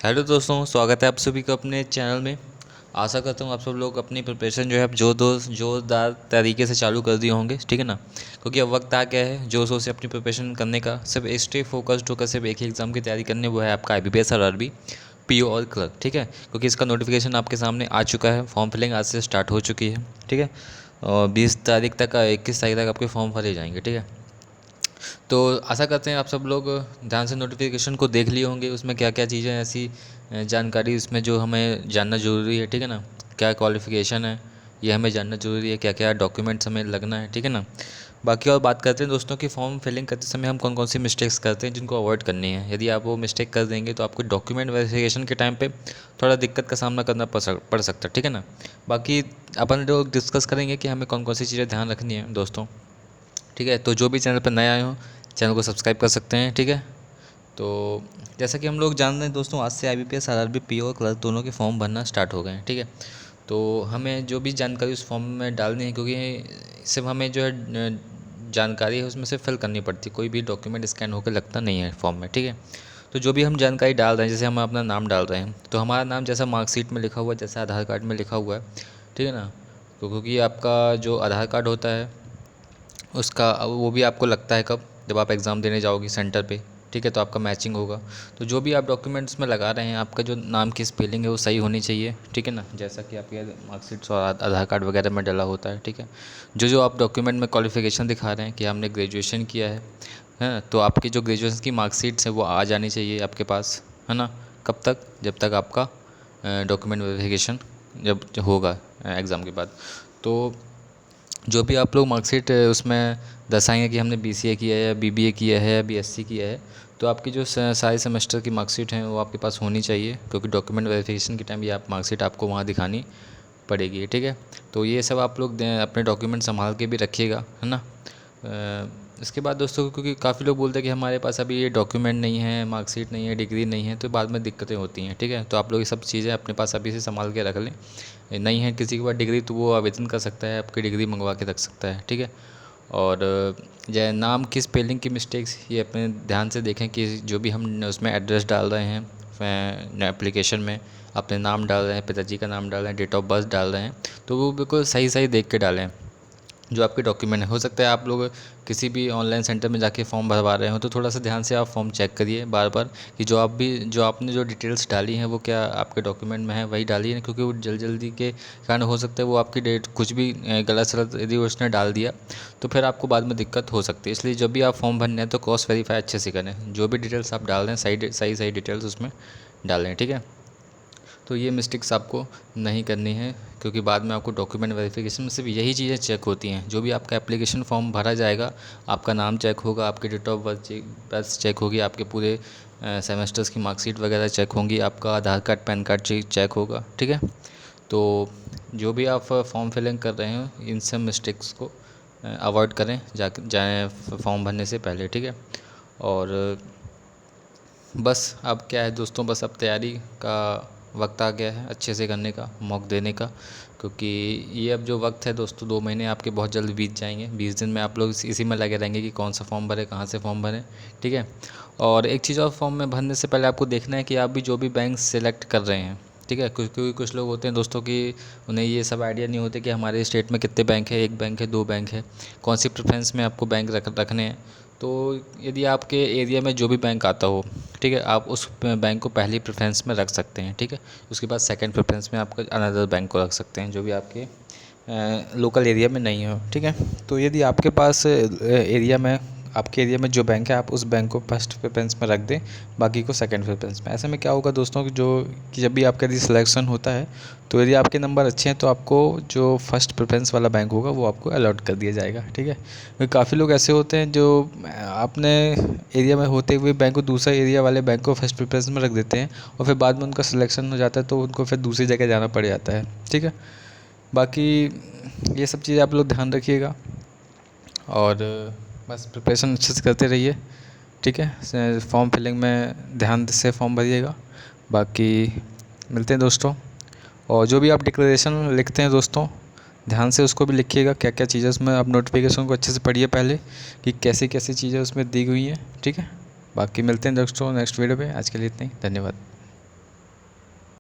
Hello दोस्तों, स्वागत है आप सभी को अपने चैनल में। आशा करता हूँ आप सब लोग अपनी प्रिपरेशन जो है अब जोरदार तरीके से चालू कर दिए होंगे, ठीक है ना। क्योंकि अब वक्त आ गया है जोर शोर से अपनी प्रिपरेशन करने का। सिर्फ स्टे फोकस्ड होकर सिर्फ एक ही एग्ज़ाम की तैयारी करनी, वो है आपका IBPS और RRB PO और क्लर्क, ठीक है। क्योंकि इसका नोटिफिकेशन आपके सामने आ चुका है। फॉर्म फिलिंग आज से स्टार्ट हो चुकी है, ठीक है। और 20 तारीख तक 21 तारीख तक आपके फॉर्म भरे जाएंगे, ठीक है। तो आशा करते हैं आप सब लोग ध्यान से नोटिफिकेशन को देख लिए होंगे। उसमें क्या क्या चीज़ें ऐसी जानकारी उसमें जो हमें जानना ज़रूरी है, ठीक है ना। क्या क्वालिफ़िकेशन है ये हमें जानना ज़रूरी है, क्या क्या डॉक्यूमेंट्स हमें लगना है, ठीक है ना। बाकी और बात करते हैं दोस्तों कि फॉर्म फिलिंग करते समय हम कौन कौन सी मिस्टेक्स करते हैं जिनको अवॉइड करनी है। यदि आप वो मिस्टेक कर देंगे तो आपको डॉक्यूमेंट वेरिफिकेशन के टाइम पे थोड़ा दिक्कत का सामना करना पड़ सकता है, ठीक है ना। बाकी अपन लोग डिस्कस करेंगे कि हमें कौन कौन सी चीज़ें ध्यान रखनी है दोस्तों, ठीक है। तो जो भी चैनल पर नए आए हो चैनल को सब्सक्राइब कर सकते हैं, ठीक है। तो जैसा कि हम लोग जान रहे हैं दोस्तों, आज से IBPS RRB PO और क्लर्क दोनों के फॉर्म भरना स्टार्ट हो गए हैं, ठीक है। तो हमें जो भी जानकारी उस फॉर्म में डालनी है, क्योंकि सिर्फ हमें जो है जानकारी है उसमें से फिल करनी पड़ती है। कोई भी डॉक्यूमेंट स्कैन होकर लगता नहीं है फॉर्म में, ठीक है। तो जो भी हम जानकारी डाल रहे हैं, जैसे हम अपना नाम डाल रहे हैं तो हमारा नाम जैसा मार्कशीट में लिखा हुआ है, जैसा आधार कार्ड में लिखा हुआ है, ठीक है ना। तो क्योंकि आपका जो आधार कार्ड होता है उसका वो भी आपको लगता है कब, जब आप एग्ज़ाम देने जाओगे सेंटर पे, ठीक है। तो आपका मैचिंग होगा। तो जो भी आप डॉक्यूमेंट्स में लगा रहे हैं, आपका जो नाम की स्पेलिंग है वो सही होनी चाहिए, ठीक है ना। जैसा कि आपके मार्कशीट्स और आधार कार्ड वगैरह में डला होता है, ठीक है। जो जो आप डॉक्यूमेंट में क्वालिफ़िकेशन दिखा रहे हैं कि हमने ग्रेजुएशन किया है ना, तो आपकी जो ग्रेजुएशन की मार्कशीट्स हैं वो आ जानी चाहिए आपके पास, है ना। कब तक, जब तक आपका डॉक्यूमेंट वेरिफिकेशन जब होगा एग्ज़ाम के बाद। तो जो भी आप लोग मार्कशीट उसमें दर्शाएंगे कि हमने BCA किया है या BBA किया है या BSc किया है, तो आपकी जो सारे सेमेस्टर की मार्कशीट हैं वो आपके पास होनी चाहिए। क्योंकि डॉक्यूमेंट वेरिफिकेशन के टाइम ये आप मार्कशीट आपको वहाँ दिखानी पड़ेगी, ठीक है। तो ये सब आप लोग अपने डॉक्यूमेंट संभाल के भी रखिएगा, है ना। इसके बाद दोस्तों, क्योंकि काफ़ी लोग बोलते हैं कि हमारे पास अभी ये डॉक्यूमेंट नहीं है, मार्कशीट नहीं है, डिग्री नहीं है, तो बाद में दिक्कतें होती हैं, ठीक है। तो आप लोग ये सब चीज़ें अपने पास अभी से संभाल के रख लें। नहीं है किसी के पास डिग्री तो वो आवेदन कर सकता है, आपकी डिग्री मंगवा के रख सकता है, ठीक है। और जय नाम की स्पेलिंग की मिस्टेक्स ये अपने ध्यान से देखें कि जो भी हम उसमें एड्रेस डाल रहे हैं एप्लीकेशन में, अपने नाम डाल रहे हैं, पिताजी का नाम डाल रहे हैं, डेट ऑफ बर्थ डाल रहे हैं, तो वो बिल्कुल सही सही देख के डालें। जो आपके डॉक्यूमेंट है, हो सकता है आप लोग किसी भी ऑनलाइन सेंटर में जाके फॉर्म भरवा रहे हो, तो थोड़ा सा ध्यान से आप फॉर्म चेक करिए बार बार कि जो आपने जो डिटेल्स डाली हैं वो क्या आपके डॉक्यूमेंट में है वही डालिए। क्योंकि वो जल्दी के कारण हो सकता है वो आपकी डेट कुछ भी गलत सलत यदि उसने डाल दिया तो फिर आपको बाद में दिक्कत हो सकती है। इसलिए जब भी आप फॉर्म भरने हैं तो क्रॉस वेरीफाई अच्छे से करें, जो भी डिटेल्स आप डाल रहे हैं सही डिटेल्स उसमें डालें, ठीक है। तो ये मिस्टेक्स आपको नहीं करनी है, क्योंकि बाद में आपको डॉक्यूमेंट वेरिफिकेशन में सिर्फ यही चीज़ें चेक होती हैं। जो भी आपका एप्लीकेशन फॉर्म भरा जाएगा, आपका नाम चेक होगा, आपकी डेट ऑफ बर्थ चेक होगी, आपके पूरे सेमेस्टर्स की मार्कशीट वगैरह चेक होंगी, आपका आधार कार्ड पैन कार्ड चेक होगा, ठीक है। तो जो भी आप फॉर्म फिलिंग कर रहे हो इन सब मिस्टेक्स को अवॉइड करें जाएँ फॉर्म भरने से पहले, ठीक है। और बस अब क्या है दोस्तों, बस अब तैयारी का वक्त आ गया है अच्छे से करने का, मॉक देने का। क्योंकि ये अब जो वक्त है दोस्तों, 2 महीने आपके बहुत जल्द बीत जाएंगे। 20 दिन में आप लोग इसी में लगे रहेंगे कि कौन सा फॉर्म भरें, कहाँ से फॉर्म भरें, ठीक है। और एक चीज़ और, फॉर्म में भरने से पहले आपको देखना है कि आप भी जो भी बैंक सेलेक्ट कर रहे हैं, ठीक है। क्योंकि कुछ लोग होते हैं दोस्तों कि उन्हें ये सब आइडिया नहीं होते कि हमारे स्टेट में कितने बैंक है, 1 बैंक है, 2 बैंक है, कौन सी प्रेफरेंस में आपको बैंक रखने हैं। तो यदि आपके एरिया में जो भी बैंक आता हो, ठीक है, आप उस बैंक को पहली प्रेफरेंस में रख सकते हैं, ठीक है। उसके बाद सेकंड प्रेफरेंस में आपका अनदर बैंक को रख सकते हैं जो भी आपके लोकल एरिया में नहीं हो, ठीक है। तो यदि आपके पास आपके एरिया में जो बैंक है, आप उस बैंक को फर्स्ट प्रेफरेंस में रख दें, बाकी को सेकंड प्रेफरेंस में। ऐसे में क्या होगा दोस्तों कि जब भी आपका यदि सिलेक्शन होता है तो यदि आपके नंबर अच्छे हैं तो आपको जो फर्स्ट प्रेफरेंस वाला बैंक होगा वो आपको अलॉट कर दिया जाएगा, ठीक है। क्योंकि काफ़ी लोग ऐसे होते हैं जो अपने एरिया में होते हुए बैंक को दूसरा एरिया वाले बैंक को फर्स्ट प्रेफरेंस में रख देते हैं, और फिर बाद में उनका सिलेक्शन हो जाता है तो उनको फिर दूसरी जगह जाना पड़ जाता है, ठीक है। बाकी ये सब चीज़ें आप लोग ध्यान रखिएगा, और बस प्रिपरेशन अच्छे से करते रहिए, ठीक है। फॉर्म फिलिंग में ध्यान से फॉर्म भरिएगा। बाकी मिलते हैं दोस्तों। और जो भी आप डिक्लेरेशन लिखते हैं दोस्तों, ध्यान से उसको भी लिखिएगा, क्या क्या चीज़ें उसमें, आप नोटिफिकेशन को अच्छे से पढ़िए पहले कि कैसी कैसी चीज़ें उसमें दी हुई हैं, ठीक है। बाकी मिलते हैं दोस्तों नेक्स्ट वीडियो पे। आज के लिए इतना ही, धन्यवाद।